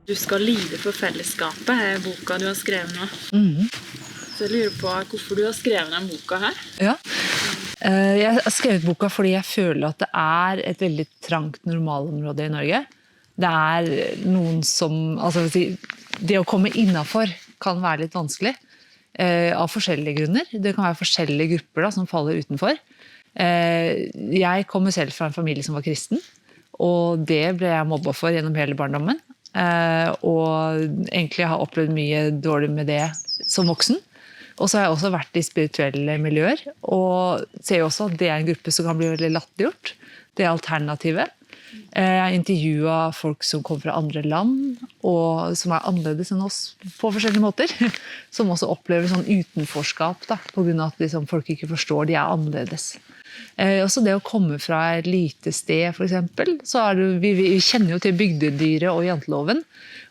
Du skal lide for fellesskapet, boka du har skrevet nå. Så jeg lurer på hvorfor du har skrevet den boka her. Ja. Jeg har skrevet boka fordi jeg føler at det er et veldig trangt normalområde i Norge. Det er noen som, det å komme innenfor kan være litt vanskelig, av forskjellige grunner. Det kan være forskjellige grupper som faller utenfor. Jeg kommer selv fra en familie som var kristen, og det ble jeg mobbet for gjennom hele barndommen. Og egentlig har opplevd mye dårlig med det som voksen. Og så har jeg også vært i spirituelle miljøer, og ser også at det er en gruppe som kan bli veldig latterliggjort. Det er alternativet. Jeg har intervjuet folk som kommer fra andre land, og som er annerledes enn oss på forskjellige måter. Som også opplever sånn utenforskap, på grunn av at folk ikke forstår, de er annerledes. Også det å komme fra et lite sted, for eksempel, så vi kjenner jo til bygdedyret og janteloven,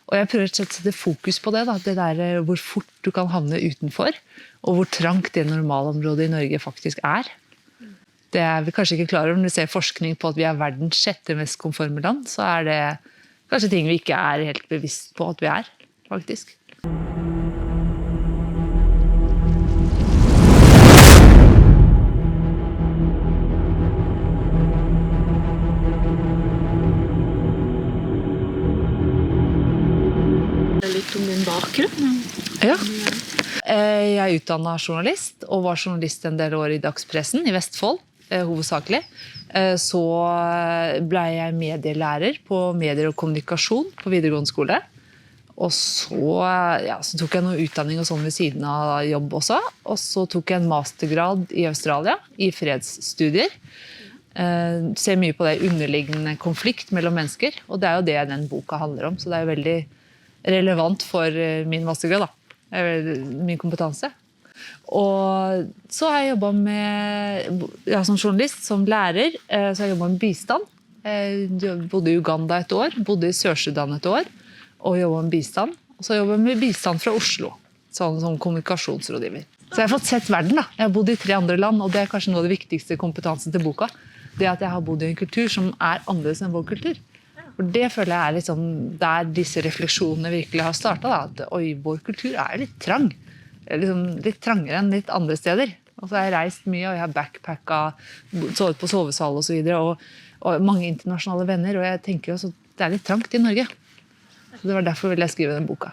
og jeg prøver å sette fokus på det, det der hvor fort du kan havne utenfor, og hvor trangt det normalområdet i Norge faktisk er. Det er vi kanskje ikke klar over. Når vi ser forskning på at vi er verdens 6. mest konforme land, så er det kanskje ting vi ikke er helt bevisst på at vi er, faktisk. Litt om din bakgrunn. Ja. Jeg er utdannet journalist, og var journalist en del år i dagspressen i Vestfold, hovedsakelig. Så ble jeg medielærer på medier og kommunikasjon på videregående skole. Og så tok jeg noe utdanning og sånn ved siden av jobb også. Og så tok jeg en mastergrad i Australia, i fredsstudier. Ser mye på det underliggende konflikt mellom mennesker, og det er jo det den boka handler om. Så det er jo veldig relevant for min mastergrad, min kompetanse. Og så har jeg jobbet som journalist, som lærer, så har jeg jobbet med bistand. Jeg bodde i Uganda et år, bodde i Sør-Sudan et år, og jobbet med bistand. Og så jobbet jeg med bistand fra Oslo, som kommunikasjonsrådgiver. Så jeg har fått sett verden. Jeg har bodd i 3 andre land, og det er kanskje noe av det viktigste kompetansen til boka. Det at jeg har bodd i en kultur som er annerledes enn vår kultur. For det føler jeg er liksom der disse refleksjonene virkelig har startet. At vår kultur er litt trang. Liksom litt trangere enn litt andre steder. Og så har jeg reist mye, og jeg har backpacket, sovet på sovesal og så videre, og mange internasjonale venner, og jeg tenker også at det er litt trangt i Norge. Så det var derfor ville jeg skrive den boka.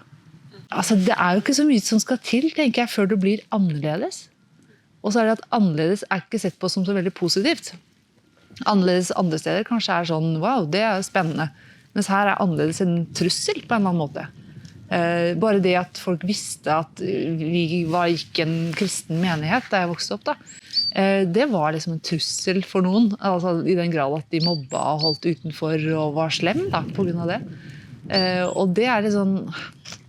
Det er jo ikke så mye som skal til, tenker jeg, før du blir annerledes. Og så er det at annerledes er ikke sett på som så veldig positivt. Annerledes andre steder kanskje er sånn, wow, det er spennende. Mens her er annerledes en trussel på en eller annen måte. Bare det at folk visste at vi var ikke en kristen menighet da jeg vokste opp, det var liksom en trussel for noen. I den grad at de mobba og holdt utenfor og var slem på grunn av det. Og det er litt sånn,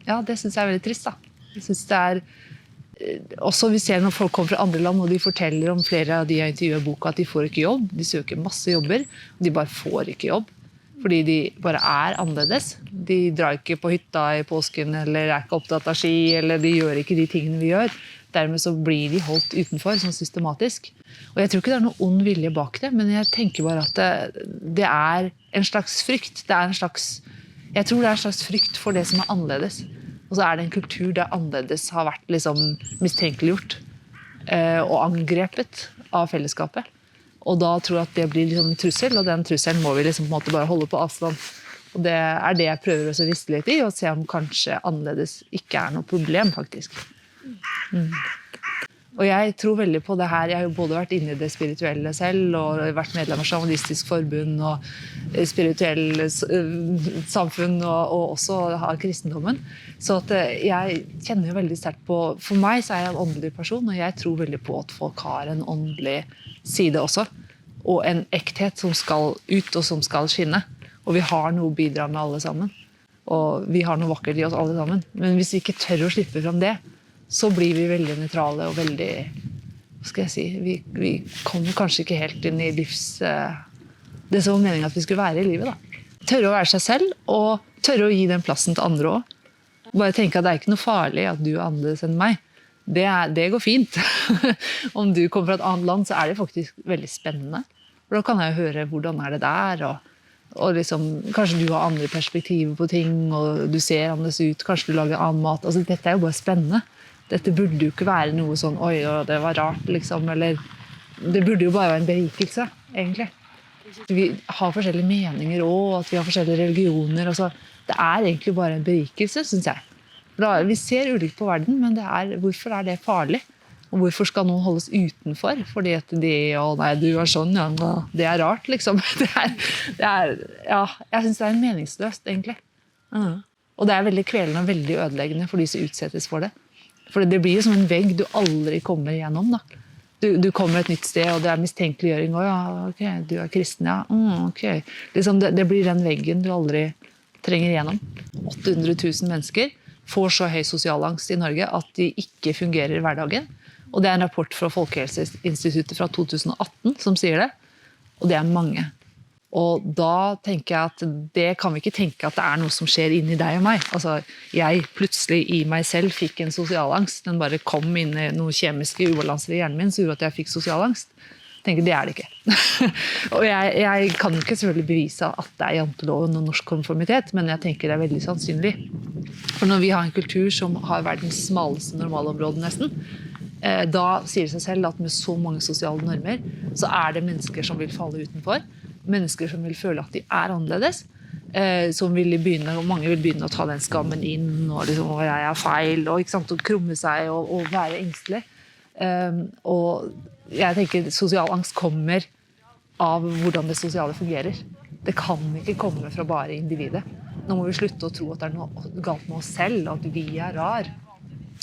ja, det synes jeg er veldig trist. Jeg synes det er også vi ser når folk kommer fra andre land og de forteller om flere av de jeg intervjuer i boka at de får ikke jobb, de søker masse jobber, og de bare får ikke jobb fordi de bare er annerledes. De drar ikke på hytta i påsken eller er ikke opptatt av ski, eller de gjør ikke de tingene vi gjør. Dermed så blir de holdt utenfor sånn systematisk. Og jeg tror ikke det er noe ond vilje bak det, men jeg tenker bare at det er en slags frykt. Jeg tror det er en slags frykt for det som er annerledes. Og så er det en kultur der annerledes har vært liksom mistenkeliggjort og angrepet av fellesskapet. Og da tror jeg at det blir liksom en trussel, og den trusselen må vi liksom på en måte bare holde på avstand. Og det er det jeg prøver å riste litt i, og se om kanskje annerledes ikke er noe problem, faktisk. Og jeg tror veldig på det her. Jeg har jo både vært inne i det spirituelle selv, og vært medlem av Shamanistisk forbund, og spirituelle samfunn, og også har kristendommen. Så at jeg kjenner jo veldig sterkt på, for meg så er jeg en åndelig person, og jeg tror veldig på at folk har en åndelig side også, og en ekthet som skal ut og som skal skinne. Og vi har noe å bidra med alle sammen. Og vi har noe vakkert i oss alle sammen. Men hvis vi ikke tør å slippe fram det, så blir vi veldig nøytrale og veldig, hva skal jeg si, vi kommer kanskje ikke helt inn i livs... Det som var meningen at vi skulle være i livet. Tørre å være seg selv, og tørre å gi den plassen til andre også. Bare tenke at det er ikke noe farlig at du er annerledes enn meg. Det går fint. Om du kommer fra et annet land, så er det faktisk veldig spennende. For da kan jeg høre hvordan er det der, Og liksom, kanskje du har andre perspektiver på ting, og du ser annerledes ut, kanskje du lager annen mat. Altså, dette jo bare spennende. Dette burde jo ikke være noe sånn, oi, det var rart, liksom, eller det burde jo bare være en berikelse, egentlig. Vi har forskjellige meninger også, at vi har forskjellige religioner. Altså, det egentlig bare en berikelse, synes jeg. Vi ser ulikt på verden, men hvorfor det farlig? Og hvorfor skal noen holdes utenfor? Fordi at nei, du sånn, ja, det rart, liksom. Ja, jeg synes det en meningsløst, egentlig. Og det veldig kvelende og veldig ødeleggende for de som utsettes for det. For det blir jo som en vegg du aldri kommer gjennom, da. Du kommer et nytt sted, og det mistenkeliggjøring. Å ja, ok, du kristen, ja. Ok. Liksom, det blir den veggen du aldri trenger gjennom. 800 000 mennesker får så høy sosial angst i Norge at de ikke fungerer i hverdagen. Og det en rapport fra Folkehelseinstituttet fra 2018 som sier det. Og det mange. Og da tenker jeg at det kan vi ikke tenke at det noe som skjer inni deg og meg. Altså, jeg plutselig i meg selv fikk en sosial angst. Den bare kom inn i noen kjemiske ubalanser i hjernen min som gjorde at jeg fikk sosial angst. Jeg tenker, det det ikke. Og jeg kan ikke selvfølgelig bevise at det janteloven og norsk konformitet, men jeg tenker det veldig sannsynlig. For når vi har en kultur som har verdens smaleste normalområde nesten, da sier det seg selv at med så mange sosiale normer, så det mennesker som vil falle utenfor, mennesker som vil føle at de annerledes, som og mange vil begynne å ta den skammen inn, og liksom, og jeg feil, og, ikke sant, og krumme seg, og være engstelig. Og jeg tenker sosial angst kommer av hvordan det sosiale fungerer. Det kan ikke komme fra bare individet. Nå må vi slutte å tro at det noe galt med oss selv, at vi rar.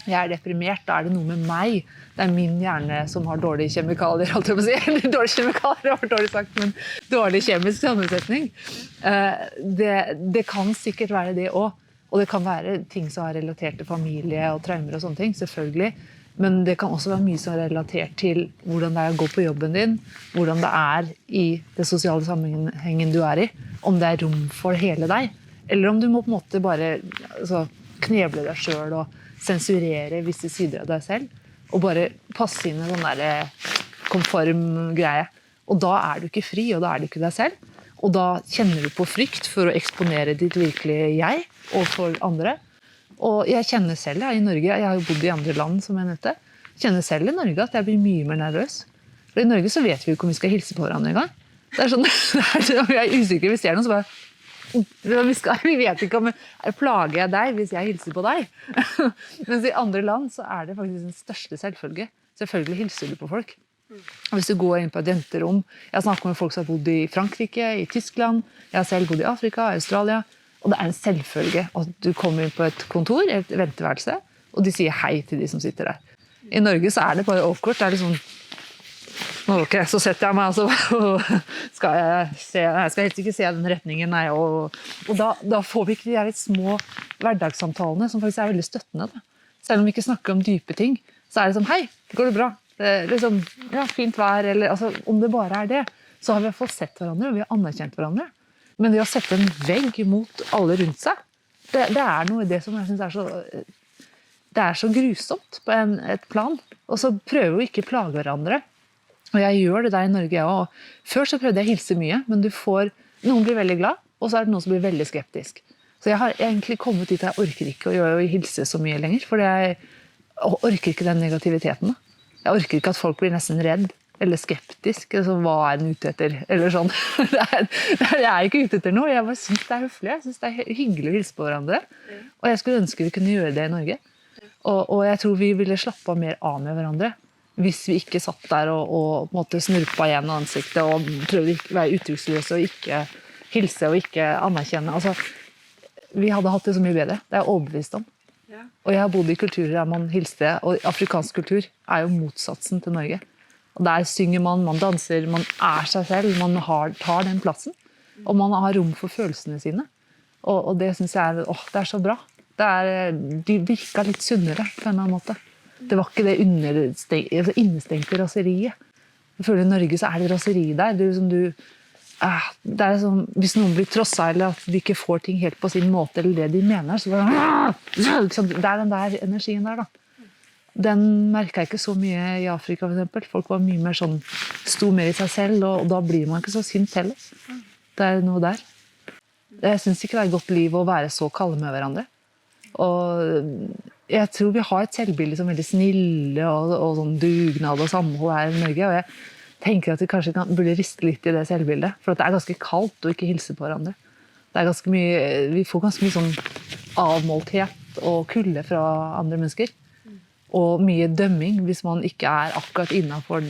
Jeg deprimert, da det noe med meg. Det min hjerne som har dårlige kjemikalier, holdt jeg på å si. Eller dårlige kjemikalier, var dårlig sagt, men dårlig kjemisk sammensetning. Det kan sikkert være det også. Og det kan være ting som relatert til familie og traumer og sånne ting, selvfølgelig. Men det kan også være mye som relatert til hvordan det å gå på jobben din, hvordan det i det sosiale sammenhengen du i, om det rom for hele deg, eller om du må på en måte bare kneble deg selv og sensurere visse sider av deg selv, og bare passe inn i sånn der konform greie. Og da du ikke fri, og da du ikke deg selv. Og da kjenner du på frykt for å eksponere ditt virkelige jeg overfor andre. Og jeg kjenner selv i Norge, jeg har jo bodd i andre land som jeg nevnte, kjenner selv i Norge at jeg blir mye mer nervøs. For i Norge så vet vi jo ikke om vi skal hilse på hverandre en gang. Det sånn, jeg usikker hvis jeg noen som bare, vi vet ikke om plager jeg deg hvis jeg hilser på deg. Mens i andre land så det faktisk den største selvfølge. Selvfølgelig hilser du på folk. Hvis du går inn på et jenterom, jeg snakker med folk som har bodd i Frankrike, i Tyskland, jeg har selv bodd i Afrika, Australia, og det en selvfølge at du kommer inn på et kontor, et venteværelse, og de sier hei til de som sitter der. I Norge så det bare awkward, det liksom, ok, så setter jeg meg, og skal jeg skal helst ikke se den retningen, nei, og da får vi ikke de litt små hverdagssamtalene, som faktisk veldig støttende. Da. Selv om vi ikke snakker om dype ting, så det sånn, hei, går det bra? Det liksom, ja, fint vær, eller altså, om det bare det, så har vi fått sett hverandre, og vi har anerkjent hverandre. Men det å sette en vegg mot alle rundt seg, det noe i det som jeg synes så, det så grusomt på et plan. Og så prøver vi ikke plage hverandre. Og jeg gjør det der i Norge, og før så prøvde jeg å hilse mye, men noen blir veldig glad, og så det noen som blir veldig skeptisk. Så jeg har egentlig kommet dit at jeg orker ikke å hilse så mye lenger, for jeg orker ikke den negativiteten. Jeg orker ikke at folk blir nesten redd, eller skeptisk, altså, hva den ute etter, eller sånn. Jeg ikke ute etter noe, jeg bare synes det høflig, jeg synes det hyggelig å hilse på hverandre, og jeg skulle ønske vi kunne gjøre det i Norge. Og jeg tror vi ville slappe mer av med hverandre, hvis vi ikke satt der og på en måte snurpa igjen ansiktet, og prøvde å være uttrykksløse, og ikke hilse, og ikke anerkjenne. Altså, vi hadde hatt det så mye bedre, det jeg overbevist om. Og jeg har bodd i kulturer der man hilste, og afrikansk kultur jo motsatsen til Norge. Og der synger man danser, man seg selv, man tar den plassen. Og man har rom for følelsene sine. Og det synes jeg det så bra. De virket litt sunnere på en eller annen måte. Det var ikke det innestengte raseriet. Jeg føler i Norge så det raseri der. Det sånn, hvis noen blir trosset, eller at de ikke får ting helt på sin måte, eller det de mener, så det den der energien der da. Den merket jeg ikke så mye i Afrika, for eksempel. Folk var mye mer sånn, sto mer i seg selv, og da blir man ikke så sint heller. Det noe der. Jeg synes ikke det er et godt liv å være så kalde med hverandre. Og jeg tror vi har et selvbilde som veldig snille og sånn dugnad og samhold her i Norge. Og jeg tenker at vi kanskje burde riste litt i det selvbildet. For det er ganske kaldt å ikke hilse på hverandre. Det er ganske mye, vi får ganske mye sånn avmålthet og kulde fra andre mennesker. Og mye dømming hvis man ikke er akkurat innenfor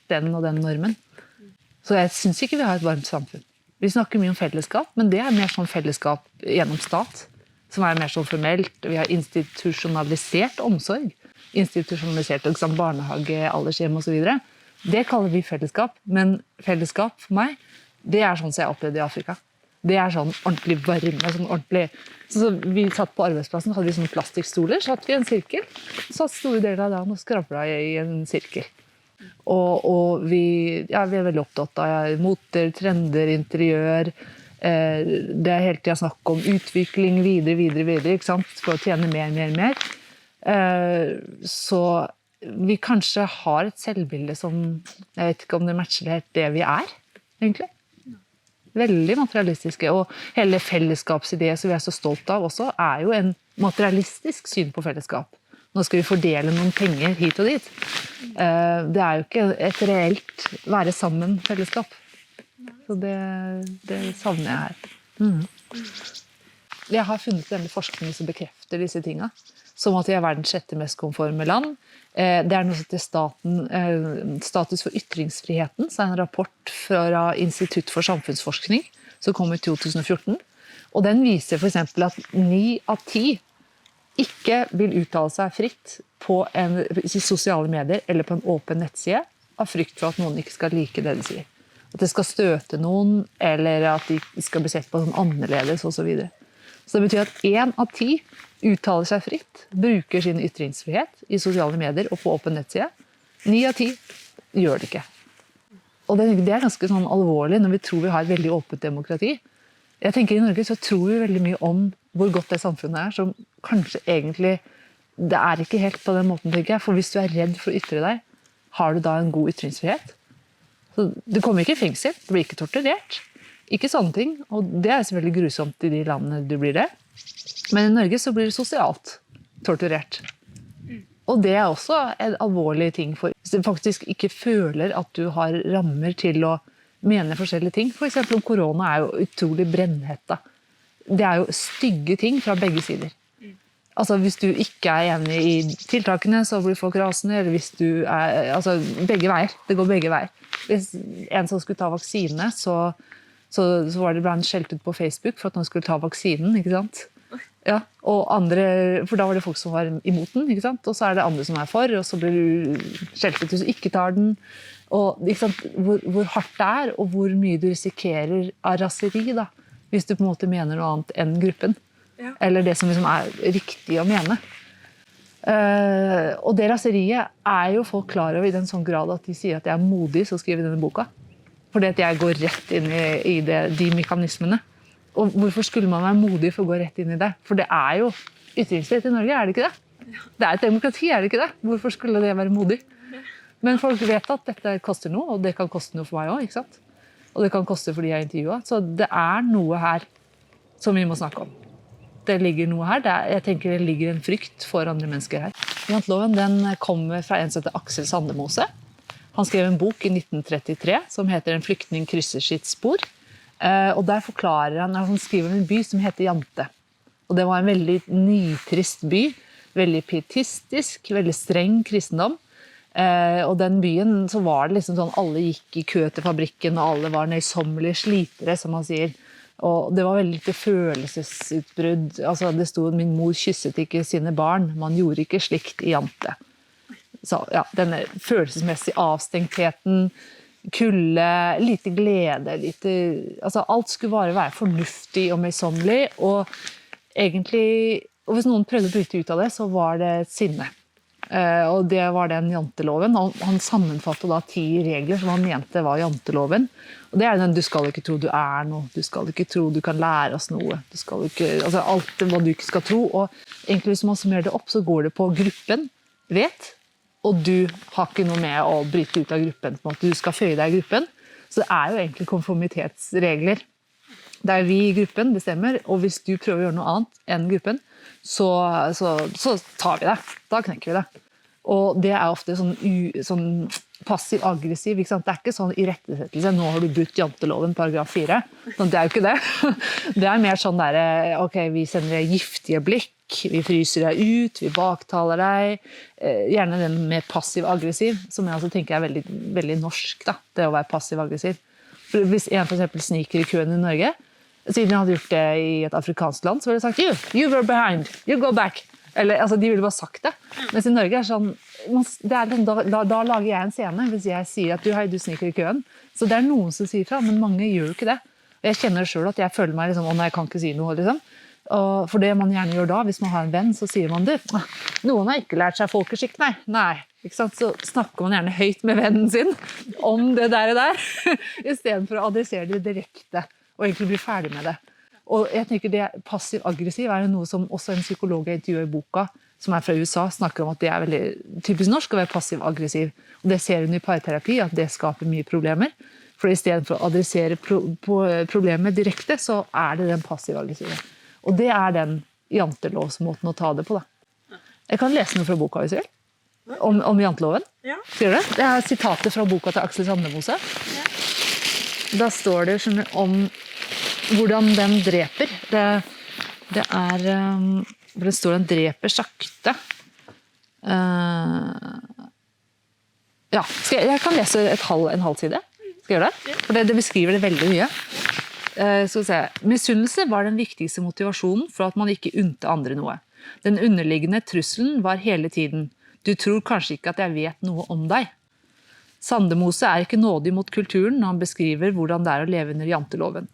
den og den normen. Så jeg synes ikke vi har et varmt samfunn. Vi snakker mye om fellesskap, men det er mer sånn fellesskap gjennom stat, som er mer sånn formelt. Vi har institusjonalisert omsorg, institusjonalisert liksom, barnehage, aldershjem og så videre. Det kaller vi fellesskap, men fellesskap for meg, det er sånn som jeg opplevde i Afrika. Det er sånn ordentlig varme, sånn ordentlig... Så vi satt på arbeidsplassen, hadde vi sånne plastikkstoler, satt vi i en sirkel, satt store deler av dagen og skrapla i en sirkel. Og vi er veldig opptatt av moter, trender, interiør. Det er hele tiden snakk om utvikling videre, ikke sant? For å tjene mer. Så vi kanskje har et selvbilde som, jeg vet ikke om det matcher helt det vi er, egentlig. Veldig materialistiske, og hele fellesskapsideen som vi er så stolt av også, er jo en materialistisk syn på fellesskap. Nå skal vi fordele noen penger hit og dit. Det er jo ikke et reelt være sammen fellesskap. Så det savner jeg her. Jeg har funnet denne forskning som bekrefter disse tingene, som at vi er verdens 6. mest konforme land. Det er noe som heter Status for ytringsfriheten, så er en rapport fra Institutt for samfunnsforskning, som kom i 2014. Og den viser for eksempel at 9 av 10 ikke vil uttale seg fritt på i sosiale medier eller på en åpen nettside av frykt for at noen ikke skal like det de sier. At det skal støte noen, eller at de skal bli sett på som annerledes og så videre. Så det betyr at 1 av 10 uttaler seg fritt, bruker sin ytringsfrihet i sosiale medier og på åpen nettside. 9 av 10 gjør det ikke. Og det er ganske sånn alvorlig når vi tror vi har et veldig åpent demokrati. Jeg tenker I Norge så tror vi veldig mye om hvor godt det samfunnet er, som kanskje egentlig, det er ikke helt på den måten, tenker jeg. For hvis du er redd for å ytre deg, har du da en god ytringsfrihet? Så du kommer ikke I fengsel, du blir ikke torturert. Ikke sånne ting, og det er selvfølgelig grusomt I de landene du blir det. Men I Norge så blir du sosialt torturert. Og det er også en alvorlig ting for hvis du faktisk ikke føler at du har rammer til å mene forskjellige ting. For eksempel om korona er jo utrolig brennhetta. Det er jo stygge ting fra begge sider. Altså hvis du ikke er enig I tiltakene, så blir folk rasende, eller hvis du er, altså begge veier. Det går begge veier. Hvis en som skulle ta vaksine, så var det blant skjelt ut på Facebook for at han skulle ta vaksinen, ikke sant? Ja, og andre, for da var det folk som var imot den, ikke sant? Og så er det andre som er for, og så blir du skjelt ut hvis du ikke tar den. Og ikke sant? Hvor hardt det er, og hvor mye du risikerer av raseri, da, hvis du på en måte mener noe annet enn gruppen. Ja. Eller det som liksom er riktig å mene. Og det raseriet er jo folk klar over I den sånn grad at de sier at jeg er modig som skriver denne boka. Fordi at jeg går rett inn I de mekanismene. Og hvorfor skulle man være modig for å gå rett inn I det? For det er jo ytringsfrihet I Norge, er det ikke det? Det er et demokrati, er det ikke det? Hvorfor skulle det være modig? Men folk vet at dette koster noe, og det kan koste noe for meg også, ikke sant? Og det kan koste for de jeg intervjuet. Så det er noe her som vi må snakke om. Det ligger noe her. Jeg tenker det ligger en frykt for andre mennesker her. Janteloven den kommer fra en som heter Aksel Sandemose. Han skrev en bok I 1933 som heter En flyktning krysser sitt spor. Og der forklarer han skriver om en by som heter Jante. Og det var en veldig nitrist by. Veldig pietistisk, veldig streng kristendom. Og den byen så var det liksom sånn alle gikk I kø til fabrikken og alle var nøysommelige slitere som man sier og det var veldig lite følelsesutbrudd altså det stod min mor kysset ikke sine barn man gjorde ikke slikt I Jante så ja, denne følelsesmessige avstengtheten kulde, lite glede lite, altså alt skulle bare være fornuftig og møysommelig og egentlig, og hvis noen prøvde å bryte ut av det så var det sinne og det var den janteloven han sammenfattet da 10 regler som han mente var janteloven og det den du skal ikke tro du noe du skal ikke tro du kan lære oss noe du skal ikke, altså alt hva du ikke skal tro og egentlig hvis man summerer det opp så går det på gruppen vet og du har ikke noe med å bryte ut av gruppen på en måte du skal føye deg I gruppen så det jo egentlig konformitetsregler Der vi I gruppen bestemmer, og hvis du prøver å gjøre noe annet enn gruppen, så tar vi det. Da knekker vi det. Og det ofte sånn passiv-aggressiv, ikke sant? Det ikke sånn irettesettelse, nå har du brutt janteloven, paragraf 4. Sånn, det jo ikke det. Det mer sånn der, ok, vi sender deg giftige blikk, vi fryser deg ut, vi baktaler deg. Gjerne den mer passiv-aggressiv, som jeg altså tenker veldig, veldig norsk, da, det å være passiv-aggressiv. For hvis en for eksempel sniker I køen I Norge, siden jeg hadde gjort det I et afrikansk land, så ville jeg sagt, you were behind, you go back. Eller, altså, de ville bare sagt det. Mens I Norge sånn, da lager jeg en scene, hvis jeg sier at hei, du sniker I køen. Så det noen som sier fra, men mange gjør jo ikke det. Og jeg kjenner selv at jeg føler meg liksom, nei, jeg kan ikke si noe, liksom. Og for det man gjerne gjør da, hvis man har en venn, så sier man det. Noen har ikke lært seg folkeskikk, nei. Ikke sant? Så snakker man gjerne høyt med vennen sin om det der, I stedet for å adressere det direkte, og egentlig bli ferdig med det. Og jeg tenker det passiv-aggressiv jo noe som også en psykolog jeg intervjuet I boka, som fra USA, snakker om at det veldig typisk norsk å være passiv-aggressiv. Og det ser hun I parterapi, at det skaper mye problemer. For I stedet for å adressere problemet direkte, så det den passiv-aggressive. Og det den jantelovsmåten å ta det på. Da. Jeg kan lese noe fra boka hvis du vil. Om janteloven. Ja. Ser du det? Det sitatet fra boka til Aksel Sandemose. Ja. Da står det om hvordan den dreper. Det hvor det står den dreper sakte. Ja, jeg kan lese en halv side. Skal jeg gjøre det? For det beskriver det veldig mye. Skal vi se. Misunnelse var den viktigste motivasjonen for at man ikke unte andre noe. Den underliggende trusselen var hele tiden. Du tror kanskje ikke at jeg vet noe om deg. Sandemose ikke nådig mot kulturen når han beskriver hvordan det å leve under janteloven.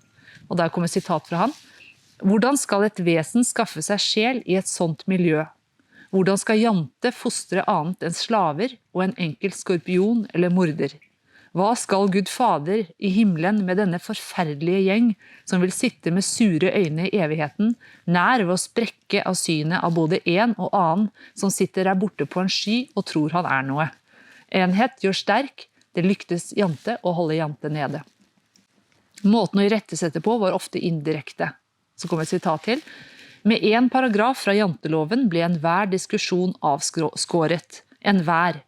Og der kommer et sitat fra han. Hvordan skal et vesen skaffe seg sjel I et sånt miljø? Hvordan skal jante fostre annet enn slaver og en enkelt skorpion eller morder? Hva skal Gud Fader I himmelen med denne forferdelige gjeng som vil sitte med sure øyne I evigheten, nær ved å sprekke av synet av både en og annen som sitter der borte på en sky og tror han noe? Enhet gjør sterk, det lyktes jante å holde jante nede. Måten å irettesette på var ofte indirekte. Så kommer et sitat til. Med en paragraf fra janteloven ble enhver diskusjon avskåret. Enhver.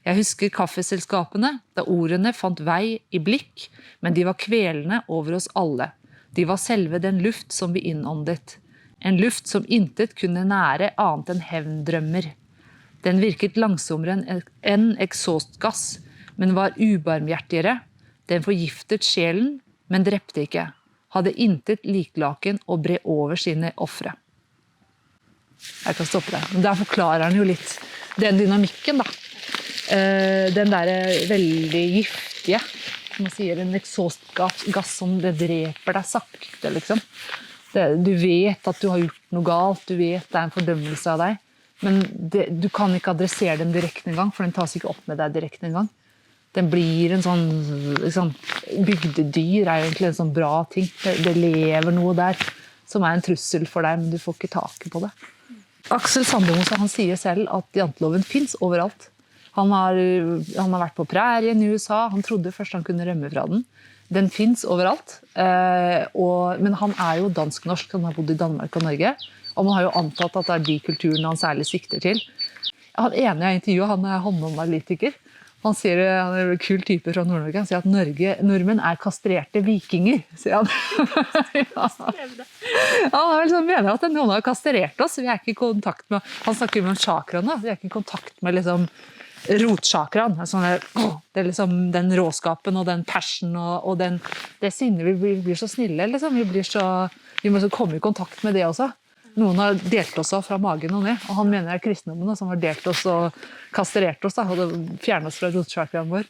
Jeg husker kaffeselskapene, da ordene fant vei I blikk, men de var kvelende over oss alle. De var selve den luft som vi innåndet. En luft som intet kunne nære annet enn hevndrømmer. Den virket langsommere enn eksostgass, men var ubarmhjertigere. Den forgiftet sjelen, men drepte ikke. Hadde intet liklaken og bre over sine offre. Jeg kan stoppe der. Men der forklarer han jo litt den dynamikken, da. Den der veldig giftige, som man sier, en eksostgass som det dreper deg sakte, liksom. Du vet at du har gjort noe galt, du vet det en fordømmelse av deg, men du kan ikke adressere den direkte en gang, for den tas ikke opp med deg direkte en gang. Den blir en sånn liksom, bygdedyr egentlig en sånn bra ting. Det lever noe der som en trussel for deg, men du får ikke taket på det. Aksel Sandemose, han sier selv at janteloven finnes overalt. Han har vært på prærien I USA, han trodde først han kunne rømme fra den. Den finnes overalt, men han jo dansk-norsk, han har bodd I Danmark og Norge, og man har jo antatt at det de kulturene han særlig sikter til. Han ene jeg intervjuet, han håndanalytiker. Han sier, han en kul type fra Nord-Norge, han sier at nordmenn kastrerte vikinger, sier han. Ja. Han liksom mener at noen har kastrert oss, vi ikke I kontakt med, han snakker om chakraene, vi ikke I kontakt med liksom rotchakraen, det liksom den råskapen og den passion og det sinnet, vi blir så snille, liksom. Vi må så komme I kontakt med det også. Noen har delt oss av fra magen og ned, og han mener det kristendommen som har delt oss og kastrert oss, og fjernet oss fra rotchakraen vår.